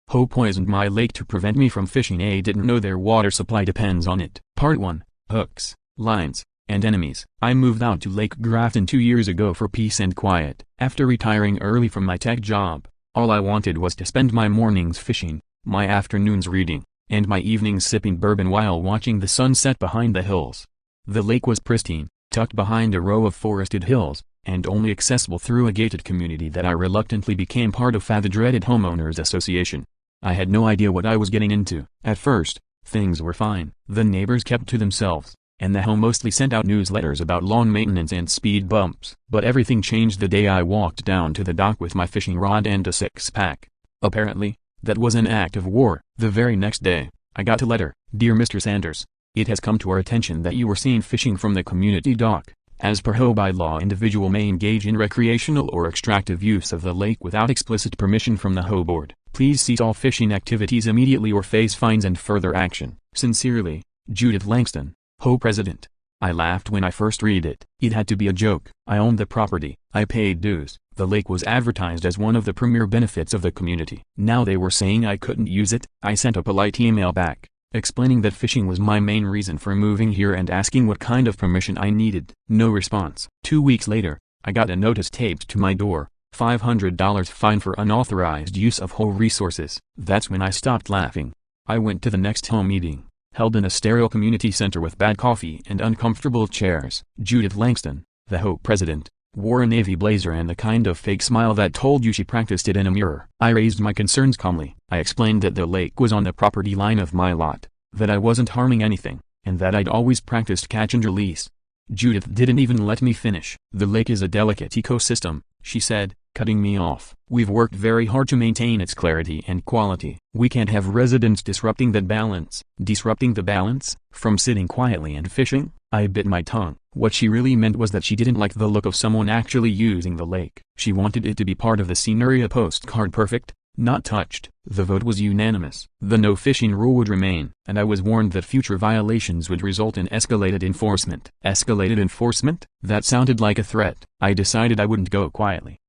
HOA poisoned my lake to prevent me from fishing. I didn't know their water supply depends on it. Part 1. Hooks, Lines, and Enemies. I moved out to Lake Grafton 2 years ago for peace and quiet. After retiring early from my tech job, all I wanted was to spend my mornings fishing, my afternoons reading, and my evenings sipping bourbon while watching the sunset behind the hills. The lake was pristine, tucked behind a row of forested hills, and only accessible through a gated community that I reluctantly became part of the dreaded homeowners association. I had no idea what I was getting into. At first, things were fine. The neighbors kept to themselves, and the HOA mostly sent out newsletters about lawn maintenance and speed bumps. But everything changed the day I walked down to the dock with my fishing rod and a six-pack. Apparently, that was an act of war. The very next day, I got a letter. Dear Mr. Sanders, it has come to our attention that you were seen fishing from the community dock. As per HOA bylaw, individual may engage in recreational or extractive use of the lake without explicit permission from the HOA board. Please cease all fishing activities immediately or face fines and further action. Sincerely, Judith Langston, HOA President. I laughed when I first read it. It had to be a joke. I owned the property. I paid dues. The lake was advertised as one of the premier benefits of the community. Now they were saying I couldn't use it. I sent a polite email back, explaining that fishing was my main reason for moving here and asking what kind of permission I needed. No response. 2 weeks later, I got a notice taped to my door. $500 fine for unauthorized use of HOA resources. That's when I stopped laughing. I went to the next HOA meeting, held in a sterile community center with bad coffee and uncomfortable chairs. Judith Langston, the HOA president, wore a navy blazer and the kind of fake smile that told you she practiced it in a mirror. I raised my concerns calmly. I explained that the lake was on the property line of my lot, that I wasn't harming anything, and that I'd always practiced catch and release. Judith didn't even let me finish. The lake is a delicate ecosystem, she said, cutting me off. We've worked very hard to maintain its clarity and quality. We can't have residents disrupting that balance. Disrupting the balance? From sitting quietly and fishing? I bit my tongue. What she really meant was that she didn't like the look of someone actually using the lake. She wanted it to be part of the scenery, a postcard, perfect, not touched. The vote was unanimous. The no fishing rule would remain, and I was warned that future violations would result in escalated enforcement. Escalated enforcement? That sounded like a threat. I decided I wouldn't go quietly.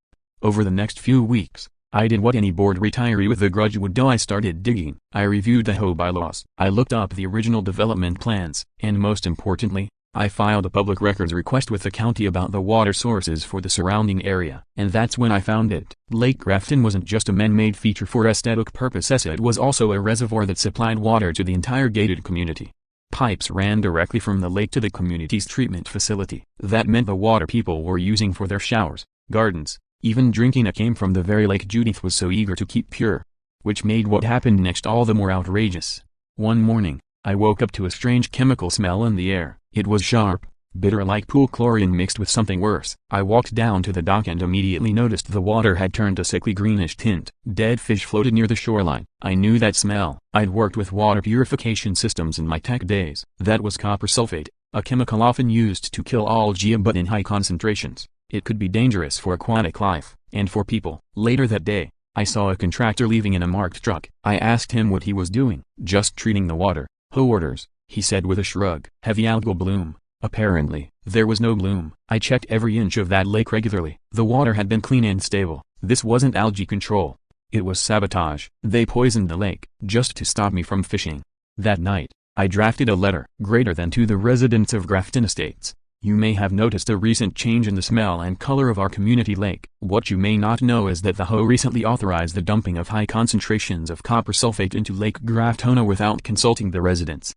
Over the next few weeks, I did what any bored retiree with a grudge would do. I started digging. I reviewed the HOA bylaws. I looked up the original development plans, and most importantly, I filed a public records request with the county about the water sources for the surrounding area. And that's when I found it. Lake Grafton wasn't just a man-made feature for aesthetic purposes, it was also a reservoir that supplied water to the entire gated community. Pipes ran directly from the lake to the community's treatment facility. That meant the water people were using for their showers, gardens, even drinking it came from the very lake Judith was so eager to keep pure. Which made what happened next all the more outrageous. One morning, I woke up to a strange chemical smell in the air. It was sharp, bitter, like pool chlorine mixed with something worse. I walked down to the dock and immediately noticed the water had turned a sickly greenish tint. Dead fish floated near the shoreline. I knew that smell. I'd worked with water purification systems in my tech days. That was copper sulfate, a chemical often used to kill algae, but in high concentrations, it could be dangerous for aquatic life, and for people. Later that day, I saw a contractor leaving in a marked truck. I asked him what he was doing. Just treating the water. HOA orders, he said with a shrug. Heavy algal bloom. Apparently, there was no bloom. I checked every inch of that lake regularly. The water had been clean and stable. This wasn't algae control. It was sabotage. They poisoned the lake, just to stop me from fishing. That night, I drafted a letter, greater than to the residents of Grafton Estates. You may have noticed a recent change in the smell and color of our community lake. What you may not know is that the HOA recently authorized the dumping of high concentrations of copper sulfate into Lake Grafton without consulting the residents.